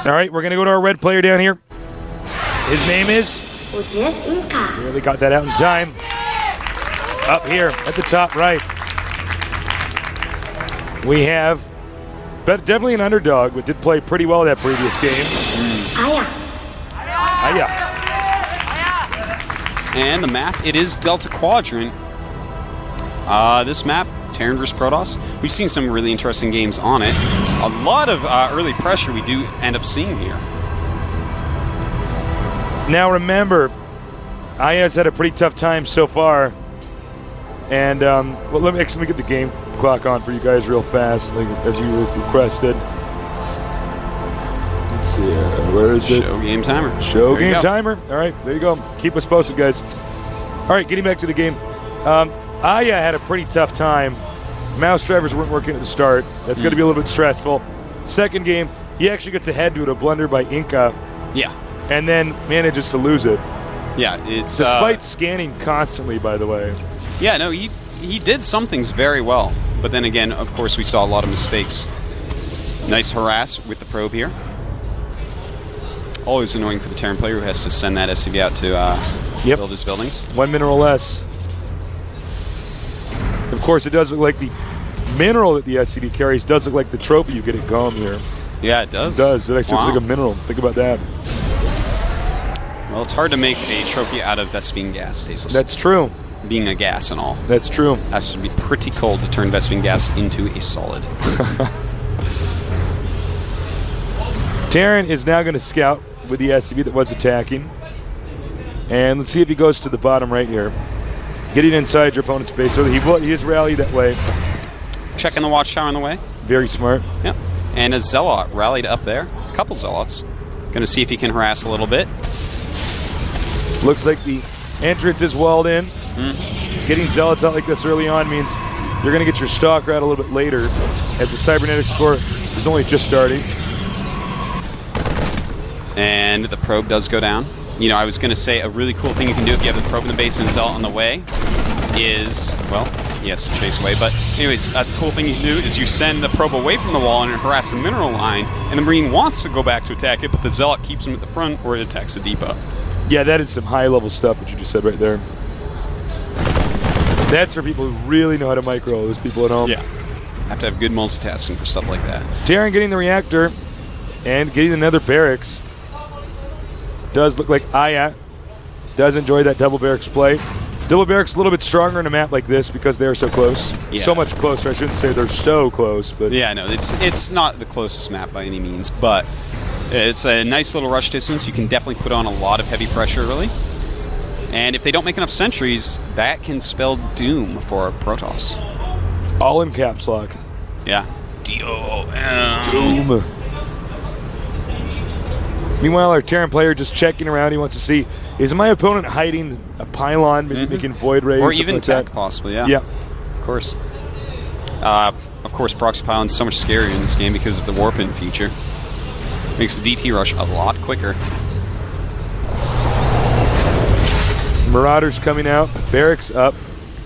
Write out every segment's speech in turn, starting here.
All right, we're going to go to our red player down here. His name is... InCa. Really got that out in time. Up here at the top right. We have... But definitely an underdog, but did play pretty well that previous game. Aya. And the map, it is Delta Quadrant. This map, Terran vs. Protoss, we've seen some really interesting games on it. A lot of early pressure we do end up seeing here. Now remember, Aya's had a pretty tough time so far. And well, let me actually get the game clock on for you guys real fast, like, as you requested. Let's see, where is it? Show game timer. Show game timer. All right, there you go. Keep us posted, guys. All right, getting back to the game. Aya had a pretty tough time. Mouse drivers weren't working at the start. That's going to be a little bit stressful. Second game, he actually gets ahead due to a blunder by InCa. Yeah. And then manages to lose it. Yeah, it's... Despite scanning constantly, by the way. Yeah, no, he did some things very well. But then again, of course, we saw a lot of mistakes. Nice harass with the probe here. Always annoying for the Terran player who has to send that SCV out to build his buildings. 1 mineral less. Of course, it does look like the mineral that the SCV carries does look like the trophy you get at GOM here. Yeah, it does. It does. It actually looks like a mineral. Think about that. Well, it's hard to make a trophy out of Vespene gas, Tasteless. That's true. Being a gas and all. That's true. That should be pretty cold to turn Vespene gas into a solid. Terran is now going to scout with the SCV that was attacking. And let's see if he goes to the bottom right here. Getting inside your opponent's base. So he is rallied that way. Checking the watchtower on the way. Very smart. Yep. And a Zealot rallied up there. A couple Zealots. Going to see if he can harass a little bit. Looks like the entrance is walled in. Getting Zealots out like this early on means you're going to get your stalker out a little bit later, as the cybernetic score is only just starting. And the probe does go down. You know, I was going to say a really cool thing you can do if you have the probe in the base and Zealot on the way is, well, yes, to chase away. But anyways, the cool thing you can do is you send the probe away from the wall and it harasses the mineral line, and the Marine wants to go back to attack it, but the Zealot keeps him at the front or it attacks the depot. Yeah, that is some high-level stuff that you just said right there. That's for people who really know how to micro, those people at home. Yeah. Have to have good multitasking for stuff like that. Terran getting the reactor and getting another barracks. Does look like Aya does enjoy that double barracks play. Double barracks a little bit stronger in a map like this because they are so close. Yeah. So much closer. I shouldn't say they're so close, but yeah, no, it's not the closest map by any means, but it's a nice little rush distance. You can definitely put on a lot of heavy pressure early. And if they don't make enough sentries, that can spell doom for Protoss. All in caps lock. Yeah. Doom. Meanwhile, our Terran player just checking around. He wants to see, is my opponent hiding a pylon, maybe making void rays? Or even like tech, that? possibly, yeah. Yeah. Of course. Of course, proxy pylon's so much scarier in this game because of the warp-in feature. Makes the DT rush a lot quicker. Marauders coming out. Barracks up.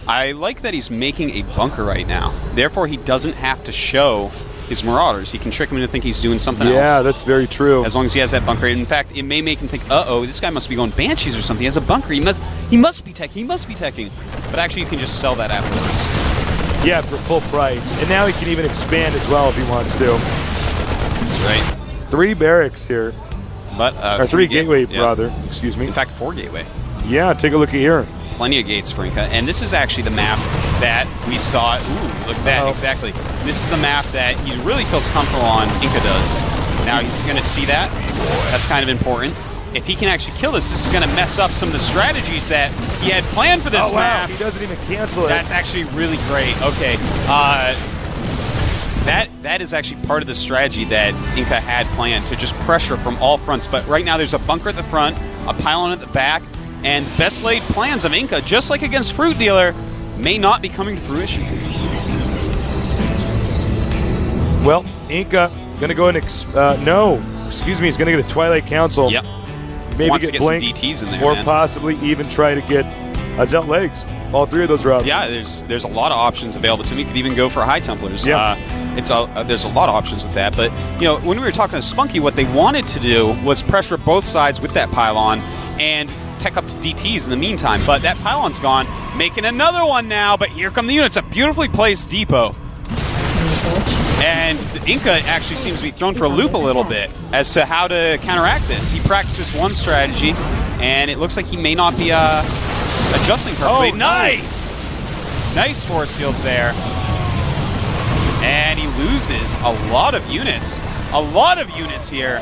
I like that he's making a bunker right now. Therefore, he doesn't have to show his Marauders. He can trick him into think he's doing something else. Yeah, that's very true. As long as he has that bunker. In fact, it may make him think, uh-oh, this guy must be going Banshees or something. He has a bunker. He must be teching. But actually, you can just sell that afterwards. Yeah, for full price. And now he can even expand as well if he wants to. That's right. 3 barracks here. But or 3 gateway, rather. Excuse me. In fact, 4 gateway. Yeah, take a look at here. Plenty of gates for InCa. And this is actually the map that we saw. Ooh, look at that. Exactly. This is the map that he really feels comfortable on, InCa does. Now he's going to see that. That's kind of important. If he can actually kill this is going to mess up some of the strategies that he had planned for this map. He doesn't even cancel it. That's actually really great. Okay. That is actually part of the strategy that InCa had planned, to just pressure from all fronts. But right now there's a bunker at the front, a pylon at the back, and best laid plans of InCa, just like against Fruit Dealer, may not be coming to fruition. Well, InCa going to go and he's going to get a Twilight Council. Yep. Maybe Wants get to get Blink, some DTs in there, or man. possibly even try to get Zelt Legs. All 3 of those are options. Yeah, there's a lot of options available to me. Could even go for High Templars. Yeah. there's a lot of options with that. But, you know, when we were talking to Spunky, what they wanted to do was pressure both sides with that pylon and tech up to DTs in the meantime. But that pylon's gone, making another one now. But here come the units. A beautifully placed depot. And InCa actually seems to be thrown for a loop a little bit as to how to counteract this. He practices one strategy, and it looks like he may not be adjusting correctly. Oh, nice! Nice force fields there. And he loses a lot of units. A lot of units here.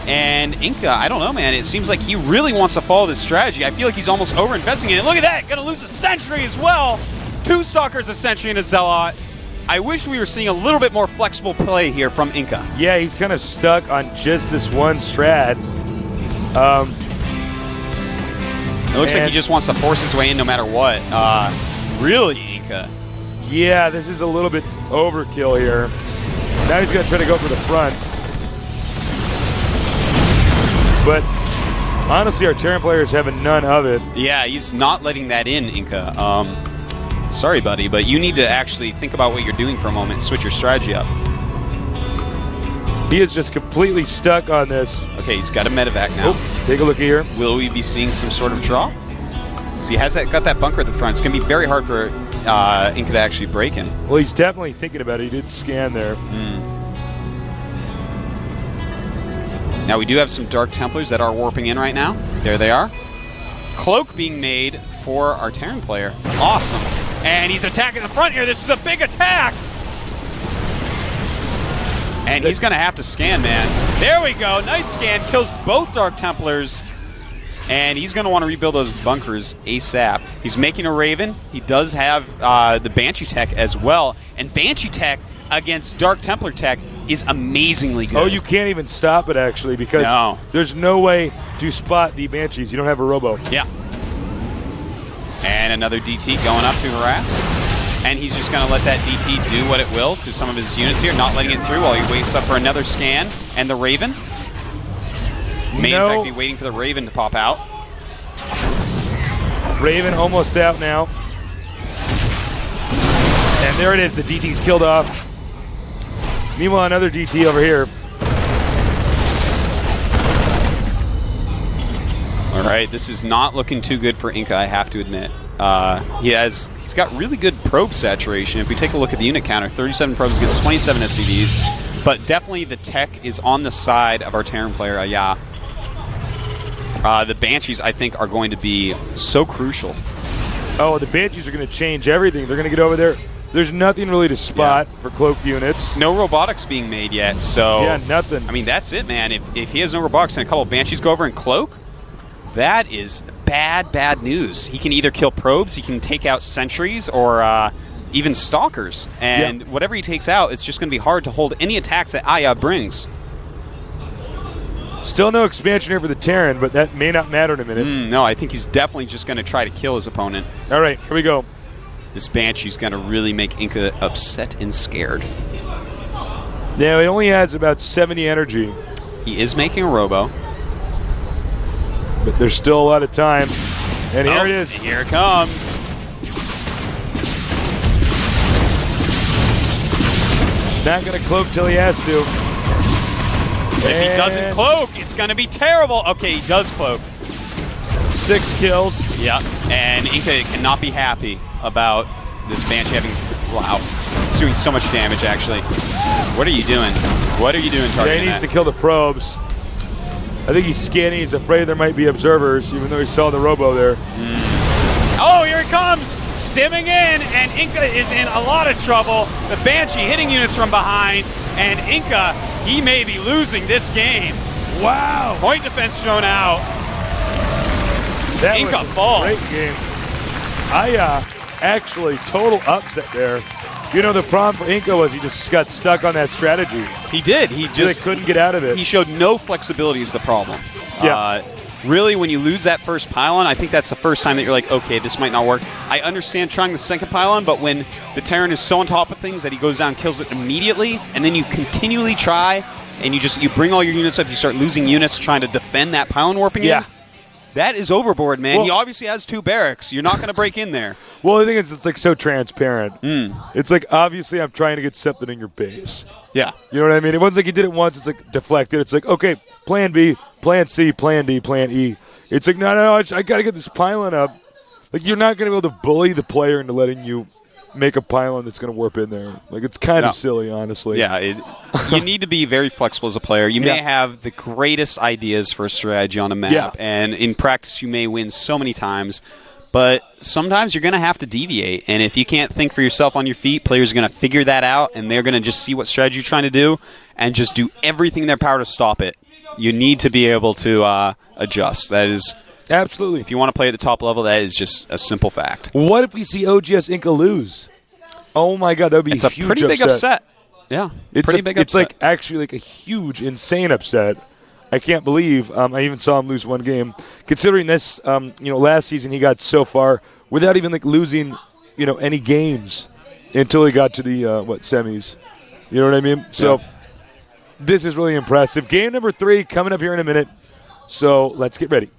And InCa, I don't know, man. It seems like he really wants to follow this strategy. I feel like he's almost over-investing in it. Look at that! Gonna lose a sentry as well. 2 Stalkers, a sentry, and a Zealot. I wish we were seeing a little bit more flexible play here from InCa. Yeah, he's kind of stuck on just this one strat. It looks like he just wants to force his way in no matter what. Really, InCa. Yeah, this is a little bit overkill here. Now he's going to try to go for the front. But honestly, our Terran player is having none of it. Yeah, he's not letting that in, InCa. Sorry, buddy, but you need to actually think about what you're doing for a moment and switch your strategy up. He is just completely stuck on this. Okay, he's got a medevac now. Oh, take a look here. Will we be seeing some sort of draw? Because he has got that bunker at the front. It's going to be very hard for InCa to actually break in. Well, he's definitely thinking about it. He did scan there. Now, we do have some Dark Templars that are warping in right now. There they are. Cloak being made for our Terran player. Awesome. And he's attacking the front here. This is a big attack. And he's going to have to scan, man. There we go. Nice scan. Kills both Dark Templars. And he's going to want to rebuild those bunkers ASAP. He's making a Raven. He does have the Banshee tech as well. And Banshee tech against Dark Templar tech is amazingly good. Oh, you can't even stop it, actually, because there's no way to spot the Banshees. You don't have a robo. Yeah. And another DT going up to harass. And he's just going to let that DT do what it will to some of his units here, not letting it through while he waits up for another scan. And the Raven may, in fact, be waiting for the Raven to pop out. Raven almost out now. And there it is. The DT's killed off. Meanwhile, another DT over here. All right, this is not looking too good for InCa, I have to admit. He's got really good probe saturation. If we take a look at the unit counter, 37 probes against 27 SCVs, but definitely the tech is on the side of our Terran player, the Banshees, I think, are going to be so crucial. Oh, the Banshees are going to change everything. They're going to get over there. There's nothing really to spot for cloaked units. No robotics being made yet, so... Yeah, nothing. I mean, that's it, man. If he has no robotics and a couple of Banshees go over and cloak, that is bad news. He can either kill probes, he can take out sentries, or even stalkers. And whatever he takes out, it's just going to be hard to hold any attacks that Aya brings. Still no expansion here for the Terran, but that may not matter in a minute. No, I think he's definitely just going to try to kill his opponent. All right, here we go. This Banshee's going to really make InCa upset and scared. Yeah, he only has about 70 energy. He is making a robo. But there's still a lot of time. And here it is. Here it comes. Not going to cloak till he has to. If he doesn't cloak, it's going to be terrible. Okay, he does cloak. 6 kills. Yeah, and InCa cannot be happy about this Banshee having... Wow. It's doing so much damage, actually. What are you doing? What are you doing, targeting he needs to kill the probes. I think he's scanning. He's afraid there might be observers, even though he saw the robo there. Oh, here it comes! Stimming in, and InCa is in a lot of trouble. The Banshee hitting units from behind, and InCa, he may be losing this game. Wow! Point defense shown out. That InCa was a falls. Great game. Actually, total upset there. You know, the problem for InCa was he just got stuck on that strategy. He did. He just couldn't get out of it. He showed no flexibility is the problem. Yeah. Really, when you lose that first pylon, I think that's the first time that you're like, okay, this might not work. I understand trying the second pylon, but when the Terran is so on top of things that he goes down and kills it immediately, and then you continually try, and you bring all your units up, you start losing units trying to defend that pylon warping in, That is overboard, man. Well- he obviously has 2 barracks. You're not going to break in there. Well, the thing is, it's like so transparent. It's like, obviously, I'm trying to get something in your base. Yeah. You know what I mean? It wasn't like he did it once. It's like deflected. It's like, okay, plan B, plan C, plan D, plan E. It's like, no, I got to get this pylon up. Like, you're not going to be able to bully the player into letting you make a pylon that's going to warp in there. Like, it's kind of silly, honestly. Yeah, you need to be very flexible as a player. You may Yeah. have the greatest ideas for a strategy on a map, Yeah. and in practice you may win so many times, but sometimes you're going to have to deviate, and if you can't think for yourself on your feet, players are going to figure that out, and they're going to just see what strategy you're trying to do and just do everything in their power to stop it. You need to be able to adjust. That is... Absolutely. If you want to play at the top level, that is just a simple fact. What if we see OGS InCa lose? Oh, my God, that would be It's a huge pretty big upset. Yeah, pretty big upset. It's like actually like a huge, insane upset. I can't believe I even saw him lose one game. Considering this, last season he got so far without even like losing, any games until he got to the semis. You know what I mean? So this is really impressive. Game number 3 coming up here in a minute. So let's get ready.